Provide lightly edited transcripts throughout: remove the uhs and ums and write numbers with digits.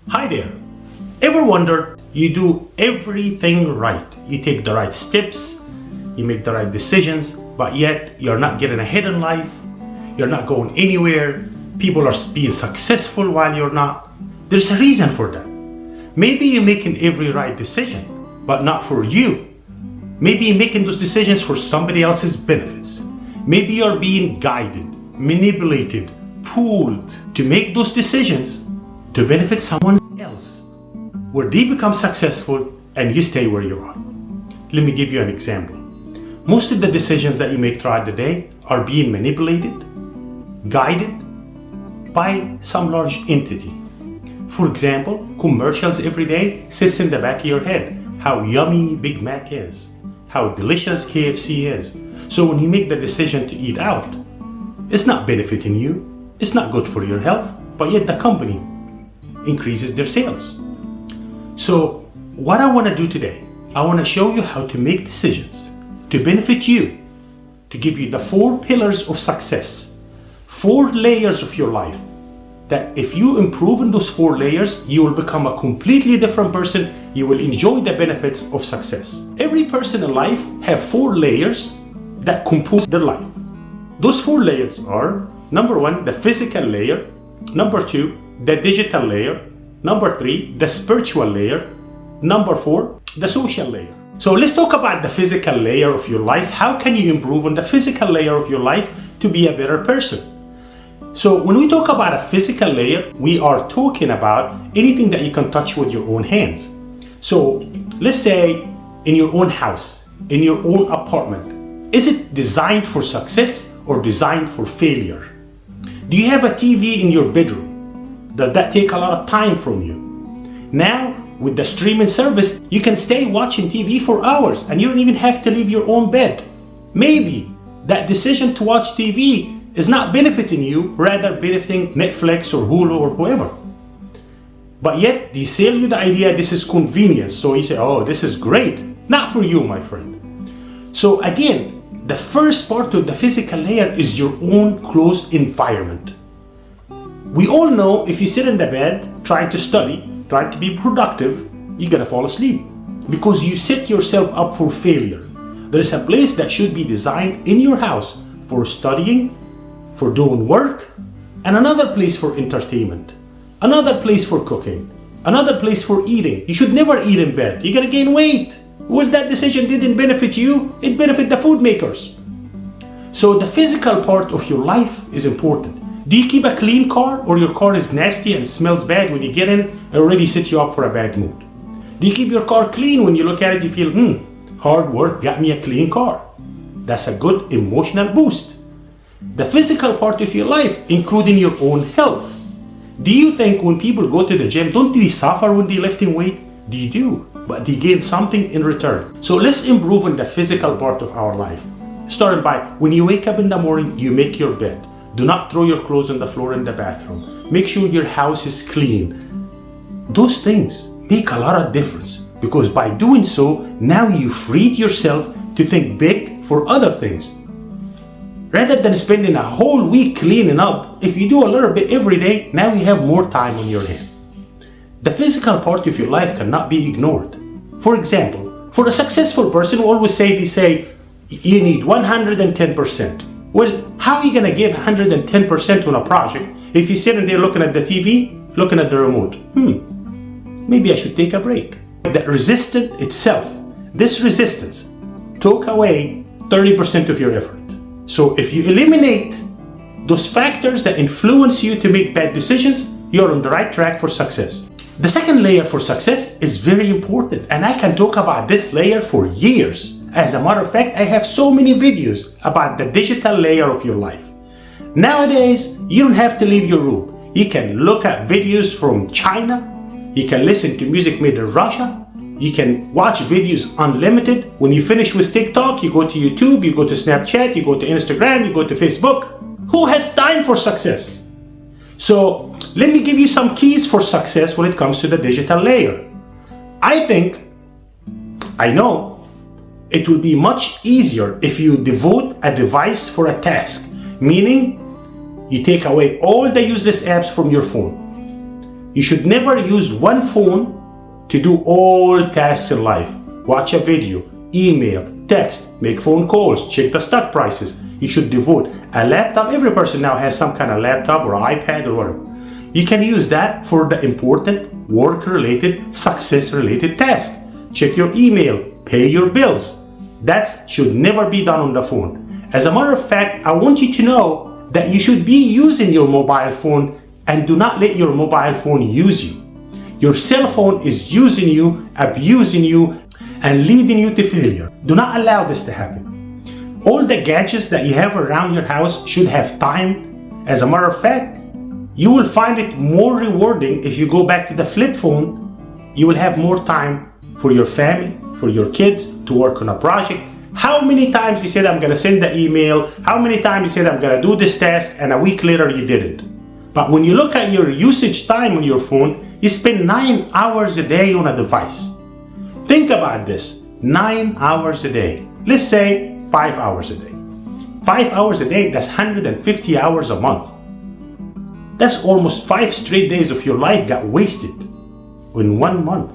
Hi there. Ever wondered you do everything right? You take the right steps, you make the right decisions, but yet you're not getting ahead in life, you're not going anywhere, people are being successful while you're not. There's a reason for that. Maybe you're making every right decision, but not for you. Maybe you're making those decisions for somebody else's benefits. Maybe you're being guided, manipulated, pulled to make those decisions to benefit someone else, where they become successful and you stay where you are. Let me give you an example. Most of the decisions that you make throughout the day are being manipulated, guided by some large entity. For example, commercials every day sits in the back of your head. How yummy Big Mac is, how delicious KFC is. So when you make the decision to eat out, it's not benefiting you, it's not good for your health, but yet the company increases their sales. So what I want to do today, I want to show you how to make decisions to benefit you, to give you the 4 pillars of success, 4 layers of your life, that if you improve in those 4 layers, you will become a completely different person. You will enjoy the benefits of success. Every person in life have 4 layers that compose their life. Those 4 layers are, number 1, the physical layer, number 2, the digital layer, number 3, the spiritual layer, number 4, the social layer. So let's talk about the physical layer of your life. How can you improve on the physical layer of your life to be a better person? So when we talk about a physical layer, we are talking about anything that you can touch with your own hands. So let's say in your own house, in your own apartment, is it designed for success or designed for failure? Do you have a TV in your bedroom? Does that take a lot of time from you? Now, with the streaming service, you can stay watching TV for hours and you don't even have to leave your own bed. Maybe that decision to watch TV is not benefiting you, rather benefiting Netflix or Hulu or whoever. But yet, they sell you the idea this is convenience. So you say, oh, this is great. Not for you, my friend. So again, the first part of the physical layer is your own close environment. We all know if you sit in the bed trying to study, trying to be productive, you're gonna fall asleep because you set yourself up for failure. There is a place that should be designed in your house for studying, for doing work, and another place for entertainment, another place for cooking, another place for eating. You should never eat in bed. You're gonna gain weight. Well, that decision didn't benefit you, it benefited the food makers. So the physical part of your life is important. Do you keep a clean car, or your car is nasty and smells bad when you get in and already sets you up for a bad mood? Do you keep your car clean? When you look at it, you feel, hard work got me a clean car. That's a good emotional boost. The physical part of your life, including your own health. Do you think when people go to the gym, don't they suffer when they're lifting weight? They do, but they gain something in return. So let's improve on the physical part of our life. Starting by, when you wake up in the morning, you make your bed. Do not throw your clothes on the floor in the bathroom. Make sure your house is clean. Those things make a lot of difference because by doing so, now you freed yourself to think big for other things. Rather than spending a whole week cleaning up, if you do a little bit every day, now you have more time on your hand. The physical part of your life cannot be ignored. For example, for a successful person, they say, you need 110%. Well, how are you going to give 110% on a project if you're sitting there looking at the TV, looking at the remote? Maybe I should take a break. That resistance itself, this resistance, took away 30% of your effort. So if you eliminate those factors that influence you to make bad decisions, you're on the right track for success. The second layer for success is very important, and I can talk about this layer for years. As a matter of fact, I have so many videos about the digital layer of your life. Nowadays, you don't have to leave your room. You can look at videos from China. You can listen to music made in Russia. You can watch videos unlimited. When you finish with TikTok, you go to YouTube, you go to Snapchat, you go to Instagram, you go to Facebook. Who has time for success? So let me give you some keys for success when it comes to the digital layer. I know it will be much easier if you devote a device for a task. meaning you take away all the useless apps from your phone. You should never use one phone to do all tasks in life. Watch a video, email, text, make phone calls, check the stock prices. You should devote a laptop. Every person now has some kind of laptop or iPad or whatever. You can use that for the important work-related, success-related tasks. Check your email, pay your bills. That should never be done on the phone. As a matter of fact, I want you to know that you should be using your mobile phone, and do not let your mobile phone use you. Your cell phone is using you, abusing you, and leading you to failure. Do not allow this to happen. All the gadgets that you have around your house should have time. As a matter of fact, you will find it more rewarding if you go back to the flip phone. You will have more time for your family, for your kids, to work on a project. How many times you said, I'm gonna send the email? How many times you said, I'm gonna do this task, and a week later you didn't? But when you look at your usage time on your phone, you spend 9 hours a day on a device. Think about this, 9 hours a day. Let's say 5 hours a day. 5 hours a day, that's 150 hours a month. That's almost 5 straight days of your life got wasted in 1 month.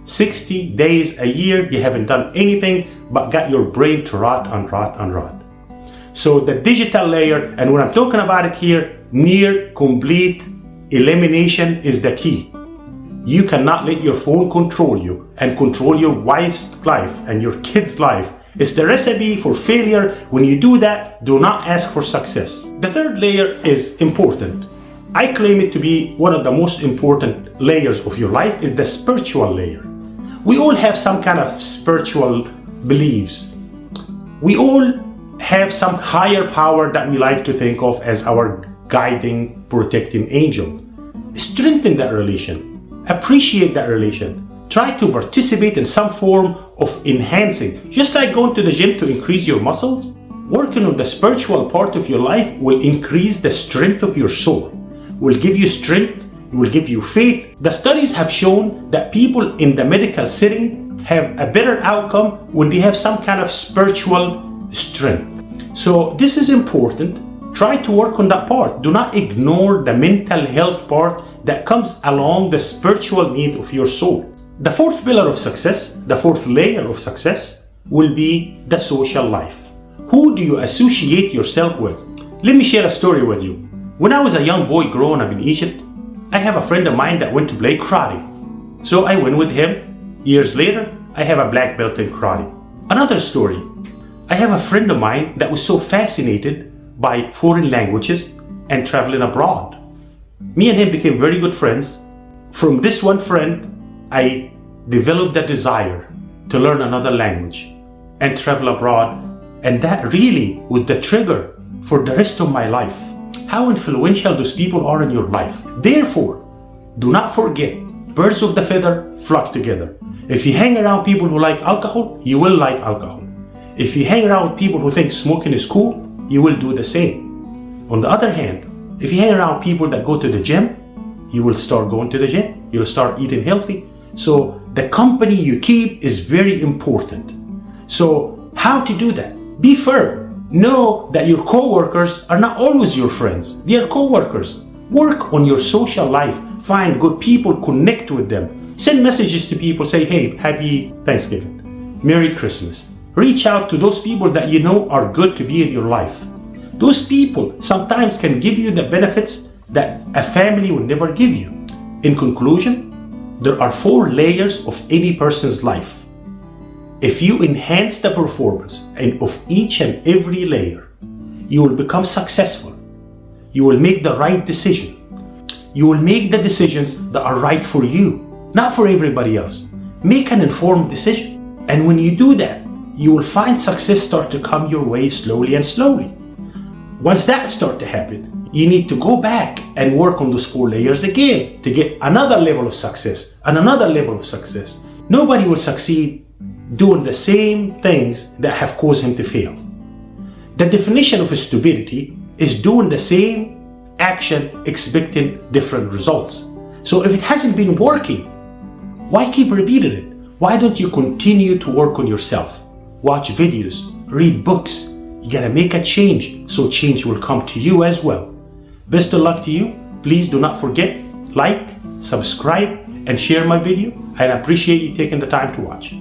60 days a year, you haven't done anything but got your brain to rot and rot and rot. So the digital layer, and when I'm talking about it here, near complete elimination is the key. You cannot let your phone control you and control your wife's life and your kid's life. It's the recipe for failure. When you do that, do not ask for success. The third layer is important. I claim it to be one of the most important layers of your life, is the spiritual layer. We all have some kind of spiritual beliefs. We all have some higher power that we like to think of as our guiding, protecting angel. Strengthen that relation. Appreciate that relation. Try to participate in some form of enhancing. Just like going to the gym to increase your muscles, working on the spiritual part of your life will increase the strength of your soul, will give you strength, will give you faith. The studies have shown that people in the medical setting have a better outcome when they have some kind of spiritual strength. So this is important. Try to work on that part. Do not ignore the mental health part that comes along the spiritual need of your soul. The fourth pillar of success, the fourth layer of success, will be the social life. Who do you associate yourself with? Let me share a story with you. When I was a young boy growing up in Egypt, I have a friend of mine that went to play karate. So I went with him. Years later, I have a black belt in karate. Another story. I have a friend of mine that was so fascinated by foreign languages and traveling abroad. Me and him became very good friends. From this one friend, I developed a desire to learn another language and travel abroad. And that really was the trigger for the rest of my life. How influential those people are in your life. Therefore, do not forget, birds of the feather flock together. If you hang around people who like alcohol, you will like alcohol. If you hang around with people who think smoking is cool, you will do the same. On the other hand, if you hang around people that go to the gym, you will start going to the gym. You'll start eating healthy. So the company you keep is very important. So how to do that? Be firm. Know that your co-workers are not always your friends. They are co-workers. Work on your social life. Find good people, connect with them. Send messages to people, say, hey, happy Thanksgiving, Merry Christmas. Reach out to those people that you know are good to be in your life. Those people sometimes can give you the benefits that a family will never give you. In conclusion, there are 4 layers of any person's life. If you enhance the performance of each and every layer, you will become successful. You will make the right decision. You will make the decisions that are right for you, not for everybody else. Make an informed decision. And when you do that, you will find success start to come your way slowly and slowly. Once that starts to happen, you need to go back and work on those 4 layers again to get another level of success and another level of success. Nobody will succeed doing the same things that have caused him to fail. The definition of stupidity is doing the same action expecting different results. So if it hasn't been working, why keep repeating it? Why don't you continue to work on yourself? Watch videos, read books, You gotta make a change so change will come to you as well. Best of luck to you. Please do not forget, like, subscribe, and share my video. I appreciate you taking the time to watch.